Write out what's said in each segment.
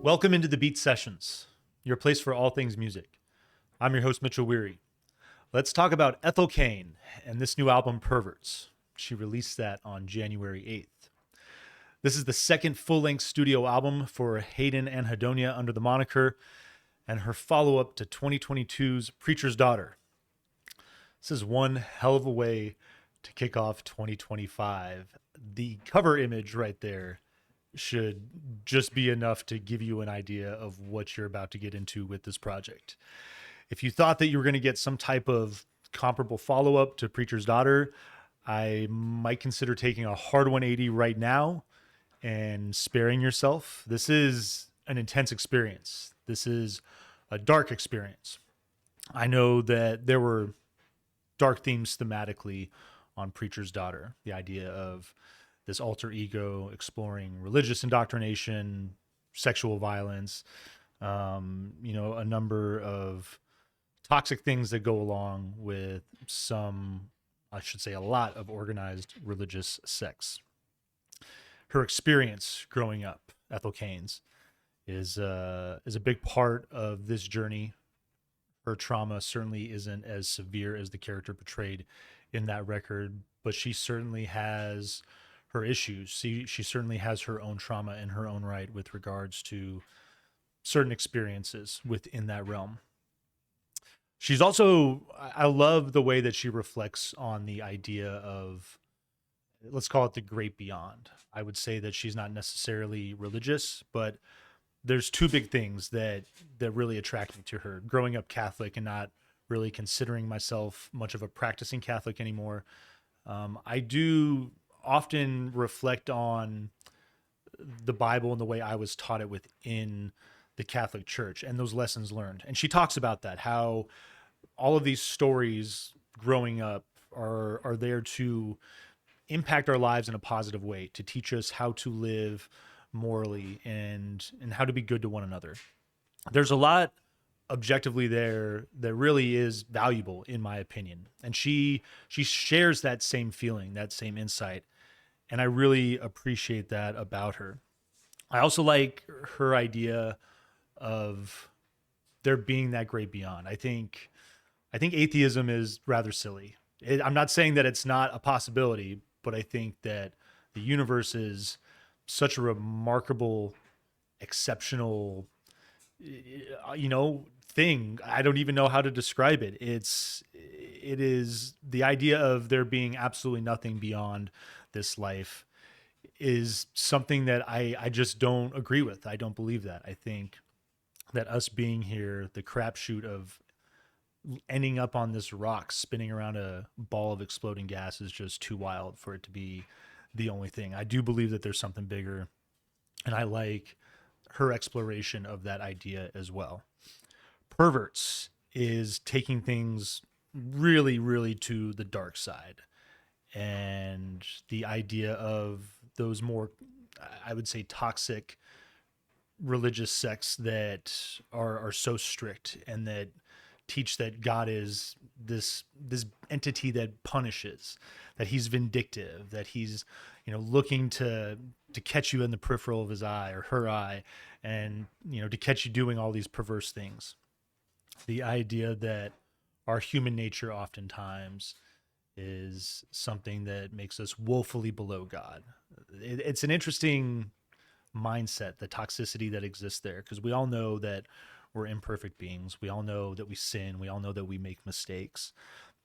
Welcome into the Beat Sessions, your place for all things music. I'm your host, Mitchell Weary. Let's talk about Ethel Cain and this new album, Perverts. She released that on January 8th. This is the second full-length studio album for Hayden Anhedonia under the moniker, and her follow-up to 2022's Preacher's Daughter. This is one hell of a way to kick off 2025. The cover image right there should just be enough to give you an idea of what you're about to get into with this project. If you thought that you were going to get some type of comparable follow-up to Preacher's Daughter, I might consider taking a hard 180 right now and sparing yourself. This is an intense experience. This is a dark experience. I know that there were dark themes thematically on Preacher's Daughter, the idea of this alter ego exploring religious indoctrination, sexual violence, a number of toxic things that go along with a lot of organized religious sex. Her experience growing up, Ethel Cain's, is a big part of this journey. Her trauma certainly isn't as severe as the character portrayed in that record, but she certainly has her issues. She certainly has her own trauma in her own right with regards to certain experiences within that realm. She's also, I love the way that she reflects on the idea of, let's call it the great beyond. I would say that she's not necessarily religious, but there's two big things that really attract me to her. Growing up Catholic and not really considering myself much of a practicing Catholic anymore, I do often reflect on the Bible and the way I was taught it within the Catholic Church and those lessons learned. And she talks about that, how all of these stories growing up are there to impact our lives in a positive way, to teach us how to live morally and how to be good to one another. There's a lot objectively there that really is valuable in my opinion. And she shares that same feeling, that same insight. And I really appreciate that about her. I also like her idea of there being that great beyond. I think atheism is rather silly. I'm not saying that it's not a possibility, but I think that the universe is such a remarkable, exceptional, thing. I don't even know how to describe it. It is the idea of there being absolutely nothing beyond this life is something that I just don't agree with. I don't believe that. I think that us being here, the crapshoot of ending up on this rock spinning around a ball of exploding gas is just too wild for it to be the only thing. I do believe that there's something bigger, and I like her exploration of that idea as well. Perverts is taking things really, really to the dark side. And the idea of those more, I would say, toxic religious sects that are so strict and that teach that God is this entity that punishes, that he's vindictive, that he's looking to catch you in the peripheral of his eye or her eye, and to catch you doing all these perverse things. The idea that our human nature oftentimes is something that makes us woefully below God. It's an interesting mindset, the toxicity that exists there, because we all know that we're imperfect beings. We all know that we sin. We all know that we make mistakes.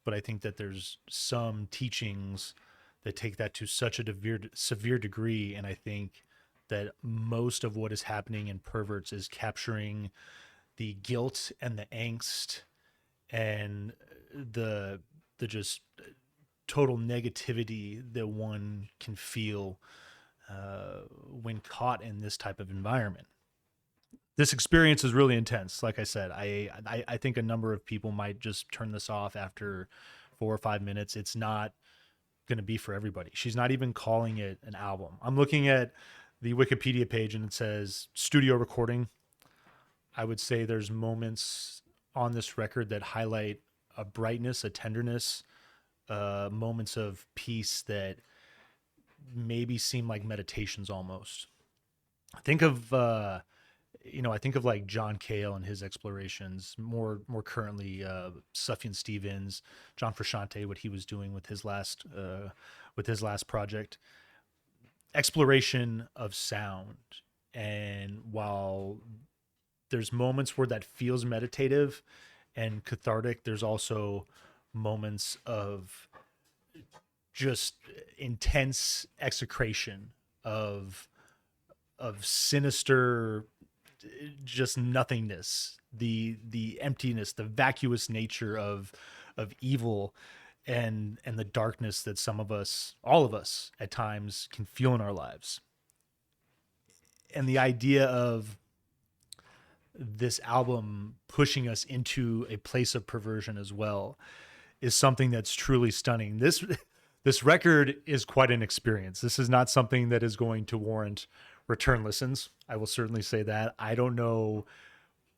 But I think that there's some teachings that take that to such a severe degree. And I think that most of what is happening in Perverts is capturing the guilt and the angst and the just total negativity that one can feel when caught in this type of environment. This experience is really intense. Like I said, I think a number of people might just turn this off after 4 or 5 minutes. It's not going to be for everybody. She's not even calling it an album. I'm looking at the Wikipedia page and it says studio recording. I would say there's moments on this record that highlight a brightness, a tenderness, moments of peace that maybe seem like meditations almost. Think of I think of like John Cale and his explorations, more currently Sufjan Stevens, John Frusciante, what he was doing with his last project, exploration of sound. And while there's moments where that feels meditative and cathartic, there's also moments of just intense execration of sinister, just nothingness, the emptiness, the vacuous nature of evil, and the darkness that some of us, all of us at times, can feel in our lives. And the idea of this album pushing us into a place of perversion as well is something that's truly stunning. This record is quite an experience. This is not something that is going to warrant return listens. I will certainly say that. I don't know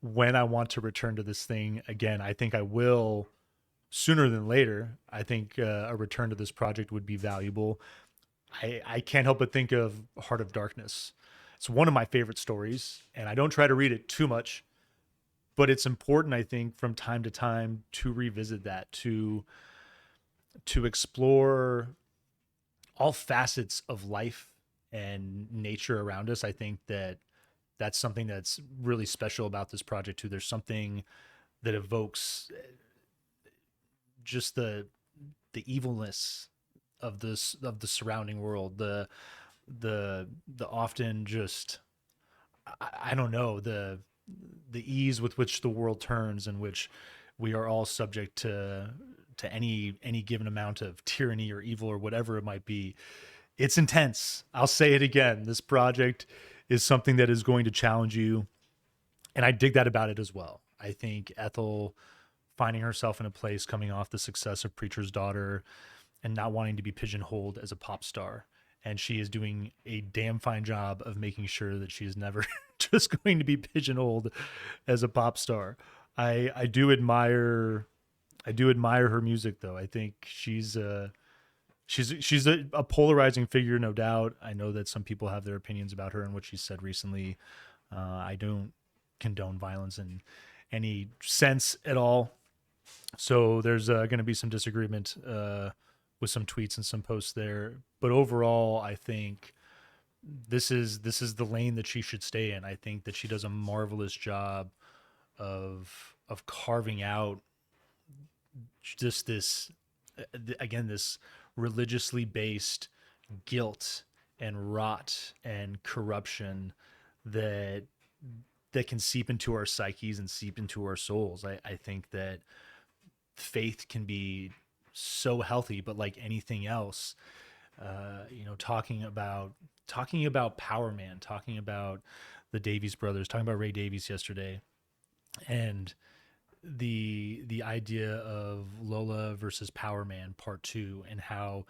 when I want to return to this thing again. I think I will sooner than later. I think a return to this project would be valuable. I can't help but think of Heart of Darkness. It's one of my favorite stories, and I don't try to read it too much, but it's important, I think, from time to time to revisit that, to explore all facets of life and nature around us. I think that that's something that's really special about this project too. There's something that evokes just the evilness of the surrounding world, the often just, I don't know, the ease with which the world turns, in which we are all subject to any given amount of tyranny or evil or whatever it might be. It's intense. I'll say it again. This project is something that is going to challenge you, and I dig that about it as well. I think Ethel finding herself in a place coming off the success of Preacher's Daughter and not wanting to be pigeonholed as a pop star. And she is doing a damn fine job of making sure that she is never just going to be pigeonholed as a pop star. I do admire her music though. I think she's a polarizing figure, no doubt. I know that some people have their opinions about her and what she's said recently. I don't condone violence in any sense at all. So there's going to be some disagreement with some tweets and some posts there. But overall, I think this is the lane that she should stay in. I think that she does a marvelous job of carving out just this, again, this religiously based guilt and rot and corruption that can seep into our psyches and seep into our souls. I think that faith can be so healthy, but like anything else, talking about Power Man, talking about the Davies brothers, talking about Ray Davies yesterday, and the idea of Lola versus Power Man Part 2, and how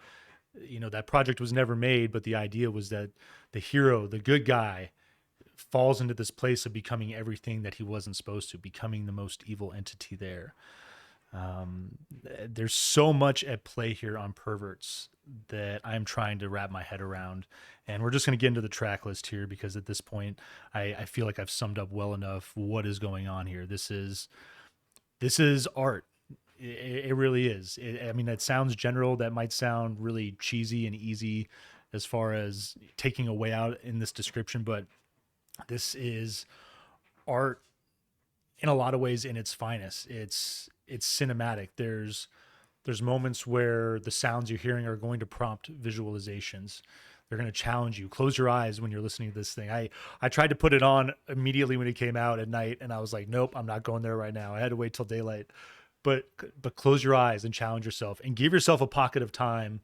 that project was never made, but the idea was that the hero, the good guy, falls into this place of becoming everything that he wasn't supposed to, becoming the most evil entity there. There's so much at play here on Perverts that I'm trying to wrap my head around, and we're just going to get into the track list here, because at this point I feel like I've summed up well enough what is going on here. This is art. It really is. It sounds general. That might sound really cheesy and easy as far as taking a way out in this description, but this is art in a lot of ways in its finest. It's cinematic. There's moments where the sounds you're hearing are going to prompt visualizations. They're going to challenge you. Close your eyes when you're listening to this thing. I tried to put it on immediately when it came out at night, and I was like, nope, I'm not going there right now. I had to wait till daylight. But close your eyes and challenge yourself, and give yourself a pocket of time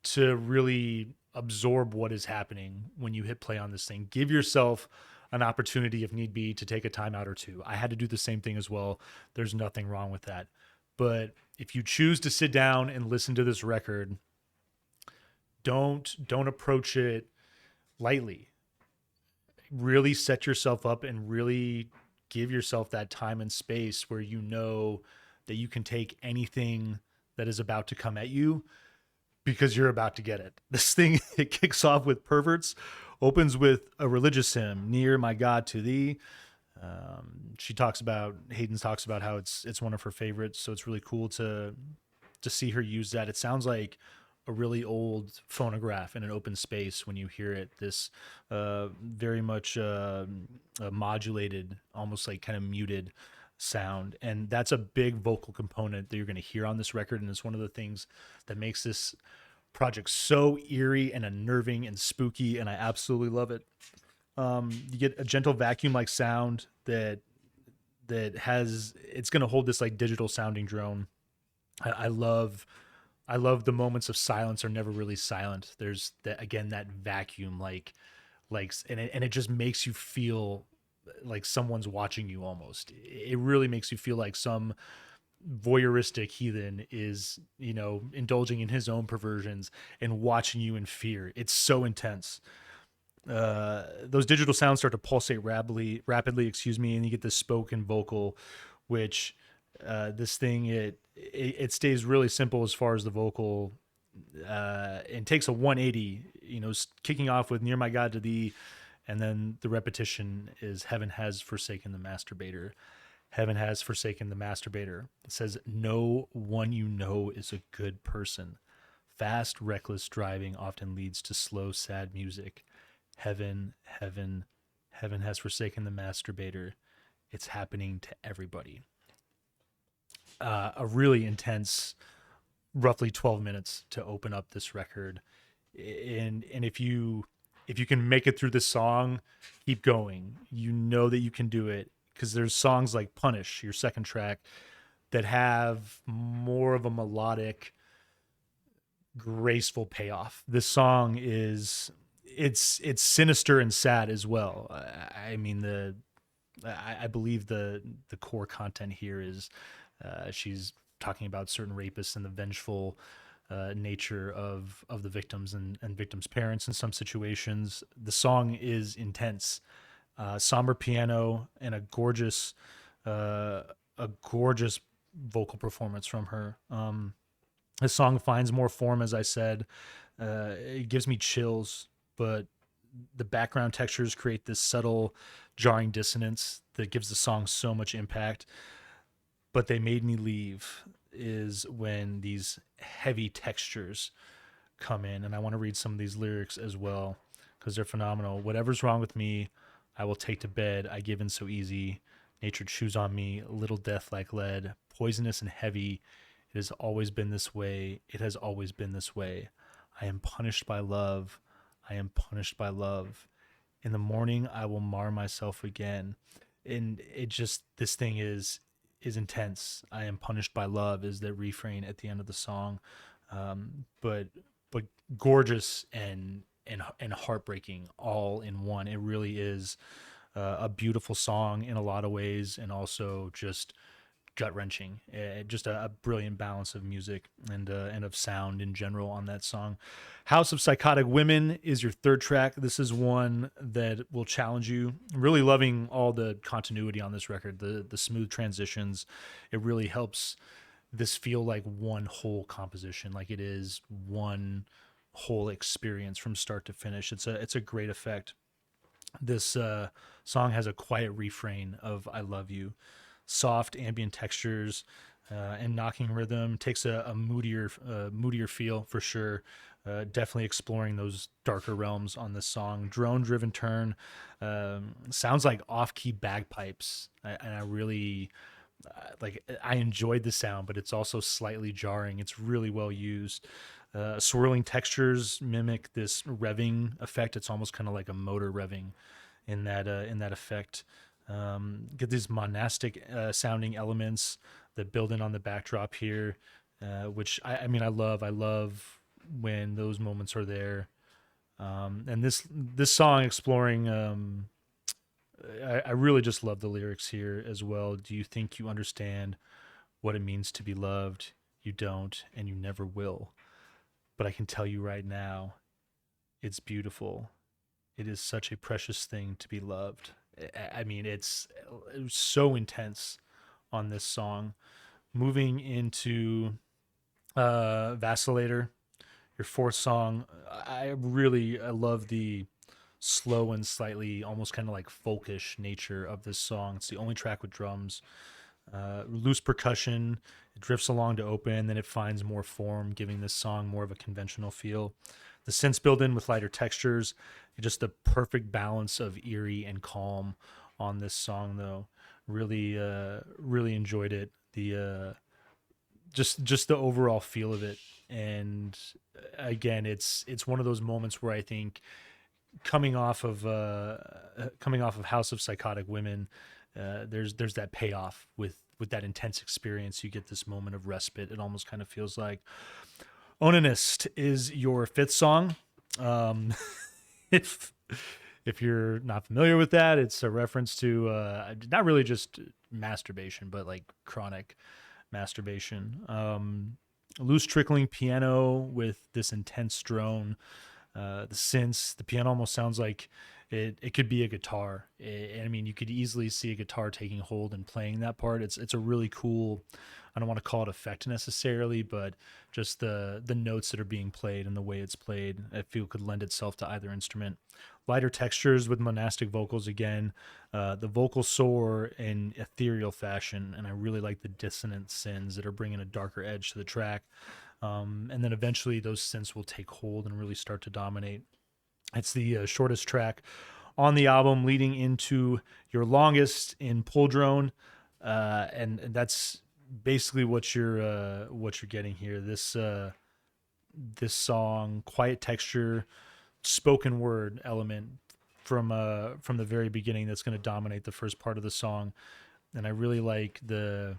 to really absorb what is happening when you hit play on this thing. Give yourself an opportunity, if need be, to take a timeout or two. I had to do the same thing as well. There's nothing wrong with that. But if you choose to sit down and listen to this record, don't approach it lightly. Really set yourself up and really give yourself that time and space where you know that you can take anything that is about to come at you, because you're about to get it. This thing, it kicks off with Perverts, Opens with a religious hymn, "Near My God to Thee." She talks about Hayden talks about how it's one of her favorites, so it's really cool to see her use that. It sounds like a really old phonograph in an open space when you hear it. This very much modulated, almost like kind of muted sound, and that's a big vocal component that you're going to hear on this record, and it's one of the things that makes this project so eerie and unnerving and spooky, and I absolutely love it. You get a gentle vacuum like sound that has it's going to hold this like digital sounding drone. I love the moments of silence are never really silent. There's that again, that vacuum, and it just makes you feel like someone's watching you almost. It really makes you feel like some voyeuristic heathen is, indulging in his own perversions and watching you in fear. It's so intense. Those digital sounds start to pulsate rapidly, excuse me, and you get this spoken vocal, which this thing it stays really simple as far as the vocal, and takes a 180. Kicking off with "Near My God to Thee," and then the repetition is "Heaven has forsaken the masturbator." Heaven has forsaken the masturbator. It says, "No one you know is a good person. Fast, reckless driving often leads to slow, sad music. Heaven, heaven, heaven has forsaken the masturbator. It's happening to everybody." A really intense, roughly 12 minutes to open up this record. And if you can make it through this song, keep going. You know that you can do it, because there's songs like "Punish," your second track, that have more of a melodic, graceful payoff. This song it's sinister and sad as well. I mean, I believe the core content here is she's talking about certain rapists and the vengeful nature of the victims and victims' parents in some situations. The song is intense, somber piano, and a gorgeous vocal performance from her. The song finds more form, as I said. It gives me chills, but the background textures create this subtle, jarring dissonance that gives the song so much impact. But "They Made Me Leave" is when these heavy textures come in, and I want to read some of these lyrics as well because they're phenomenal. "Whatever's wrong with me, I will take to bed. I give in so easy. Nature chews on me, little death like lead, poisonous and heavy. It has always been this way. It has always been this way. I am punished by love. I am punished by love. In the morning, I will mar myself again." And it just, this thing is intense. "I am punished by love" is the refrain at the end of the song. But gorgeous and heartbreaking all in one. It really is a beautiful song in a lot of ways, and also just gut wrenching. Just a brilliant balance of music and of sound in general on that song. "House of Psychotic Women" is your third track. This is one that will challenge you. I'm really loving all the continuity on this record, the smooth transitions. It really helps this feel like one whole composition, like it is one whole experience from start to finish. It's a great effect. This song has a quiet refrain of "I love you." Soft ambient textures and knocking rhythm. Takes a moodier feel for sure. Definitely exploring those darker realms on this song. Drone driven turn, sounds like off key bagpipes, and I really I enjoyed the sound, but it's also slightly jarring. It's really well used. Swirling textures mimic this revving effect. It's almost kind of like a motor revving in that effect. Get these monastic sounding elements that build in on the backdrop here, which I mean I love. I love when those moments are there. And this song exploring. I really just love the lyrics here as well. "Do you think you understand what it means to be loved? You don't, and you never will. But I can tell you right now, it's beautiful. It is such a precious thing to be loved." I mean, it was so intense on this song. Moving into "Vacillator," your fourth song. I love the slow and slightly almost kind of like folkish nature of this song. It's the only track with drums, loose percussion. It drifts along to open, then it finds more form, giving this song more of a conventional feel. The synths build in with lighter textures, just the perfect balance of eerie and calm on this song. Though, really enjoyed it. The just the overall feel of it, and again, it's one of those moments where I think coming off of House of Psychotic Women, there's that payoff with that intense experience. You get this moment of respite. It almost kind of feels like Onanist is your fifth song. Um, if if you're not familiar with that, it's a reference to not really just masturbation, but like chronic masturbation. Loose trickling piano with this intense drone, the synths. The piano almost sounds like it could be a guitar. I mean, you could easily see a guitar taking hold and playing that part. It's a really cool. I don't want to call it effect necessarily, but just the notes that are being played and the way it's played, I feel could lend itself to either instrument. Lighter textures with monastic vocals again. The vocals soar in ethereal fashion, and I really like the dissonant synths that are bringing a darker edge to the track. And then eventually those synths will take hold and really start to dominate. It's the shortest track on the album, leading into your longest in Pull Drone, and that's basically what you're getting here. This song, quiet texture, spoken word element from the very beginning that's going to dominate the first part of the song, and I really like the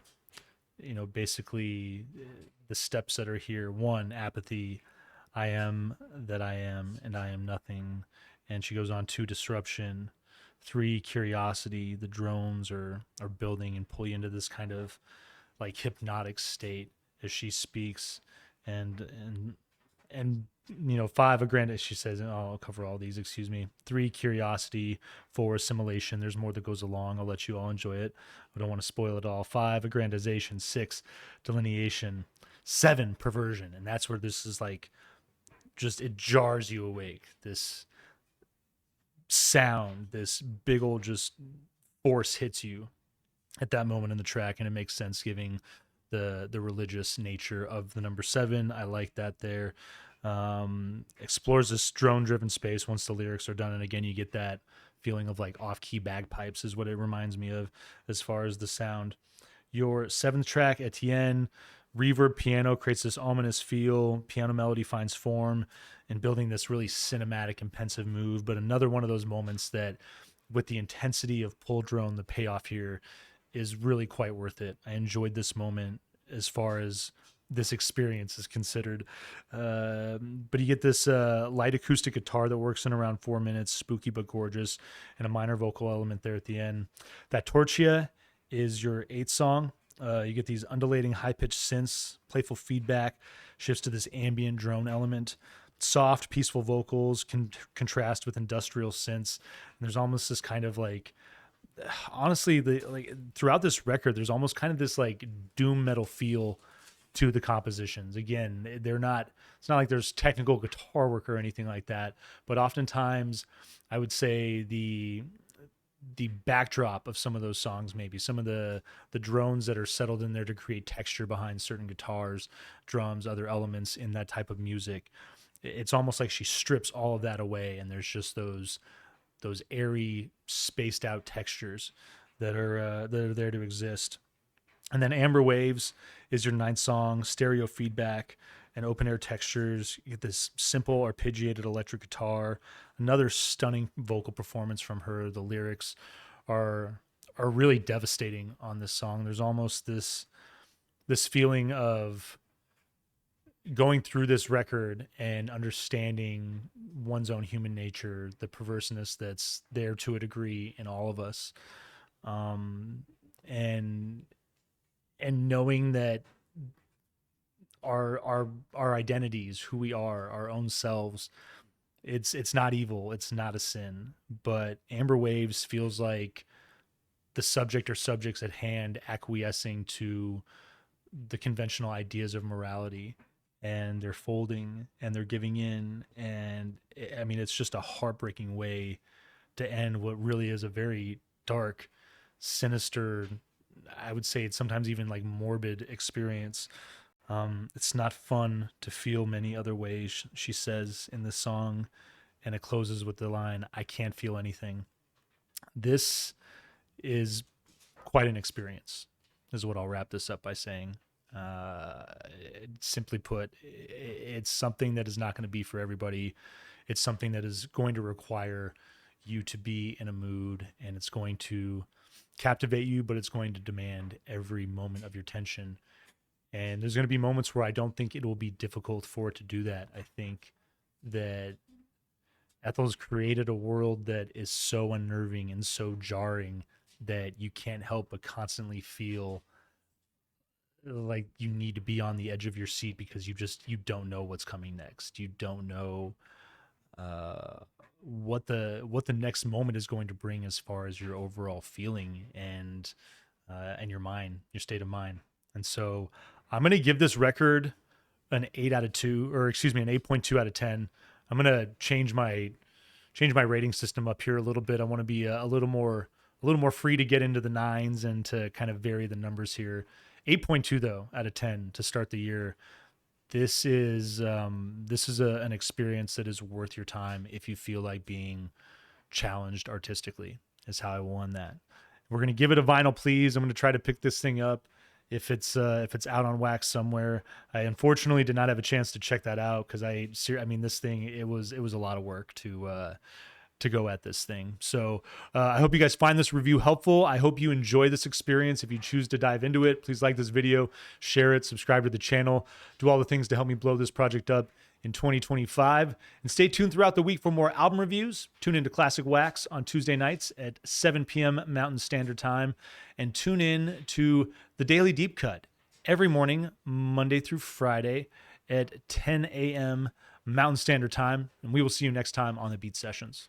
basically the steps that are here. One, apathy. I am that I am, and I am nothing. And she goes on to disruption. Three, curiosity. The drones are building and pull you into this kind of like hypnotic state as she speaks. And five, a grand, she says, oh, I'll cover all these, excuse me. Three, curiosity. Four, assimilation. There's more that goes along. I'll let you all enjoy it. I don't want to spoil it all. Five, aggrandization. Six, delineation. Seven, perversion. And that's where this is like, just it jars you awake. This sound, this big old just force hits you at that moment in the track, and it makes sense giving the religious nature of the number seven. I like that there. Explores this drone driven space once the lyrics are done, and again you get that feeling of like off key bagpipes is what it reminds me of as far as the sound. Your seventh track, Etienne, reverb piano creates this ominous feel. Piano melody finds form in building this really cinematic and pensive move. But another one of those moments that, with the intensity of Pull Drone, the payoff here is really quite worth it. I enjoyed this moment as far as this experience is considered. But you get this light acoustic guitar that works in around 4 minutes, spooky but gorgeous, and a minor vocal element there at the end. That Torchia is your eighth song. You get these undulating high-pitched synths, playful feedback, shifts to this ambient drone element. Soft, peaceful vocals can contrast with industrial synths. And there's almost this kind of like, honestly, throughout this record, there's almost kind of this like doom metal feel to the compositions. Again, it's not like there's technical guitar work or anything like that, but oftentimes I would say the backdrop of some of those songs, maybe some of the drones that are settled in there to create texture behind certain guitars, drums, other elements in that type of music. It's almost like she strips all of that away, and there's just those airy, spaced out textures that are there to exist. And then Amber Waves is your ninth song, stereo feedback and open air textures. You get this simple arpeggiated electric guitar, another stunning vocal performance from her. The lyrics are really devastating on this song. There's almost this feeling of going through this record and understanding one's own human nature, the perverseness that's there to a degree in all of us, and knowing that our identities, who we are, our own selves, it's not evil, it's not a sin. But Amber Waves feels like the subject or subjects at hand acquiescing to the conventional ideas of morality and they're folding and they're giving in. And I mean, it's just a heartbreaking way to end what really is a very dark, sinister, I would say it's sometimes even like morbid experience. It's not fun to feel many other ways, she says in this song. And it closes with the line, I can't feel anything. This is quite an experience, is what I'll wrap this up by saying. Uh, Simply put, it's something that is not going to be for everybody. It's something that is going to require you to be in a mood, and it's going to captivate you, but it's going to demand every moment of your attention. And there's going to be moments where I don't think it will be difficult for it to do that. I think that Ethel's created a world that is so unnerving and so jarring that you can't help but constantly feel like you need to be on the edge of your seat because you don't know what's coming next. You don't know uh, what the next moment is going to bring as far as your overall feeling and your mind, your state of mind. And so I'm gonna give this record an 8 out of 2, or excuse me, an 8.2 out of 10. I'm gonna change my rating system up here a little bit. I want to be a little more free to get into the nines and to kind of vary the numbers here. 8.2 though out of 10 to start the year. This is an experience that is worth your time if you feel like being challenged artistically. Is how I will end that. We're gonna give it a vinyl, please. I'm gonna try to pick this thing up if it's out on wax somewhere. I unfortunately did not have a chance to check that out because I mean this thing, it was a lot of work to go at this thing. So I hope you guys find this review helpful. I hope you enjoy this experience. If you choose to dive into it, please like this video, share it, subscribe to the channel, do all the things to help me blow this project up in 2025. And stay tuned throughout the week for more album reviews. Tune into Classic Wax on Tuesday nights at 7 p.m. Mountain Standard Time. And tune in to the Daily Deep Cut every morning, Monday through Friday at 10 a.m. Mountain Standard Time. And we will see you next time on the Beat Sessions.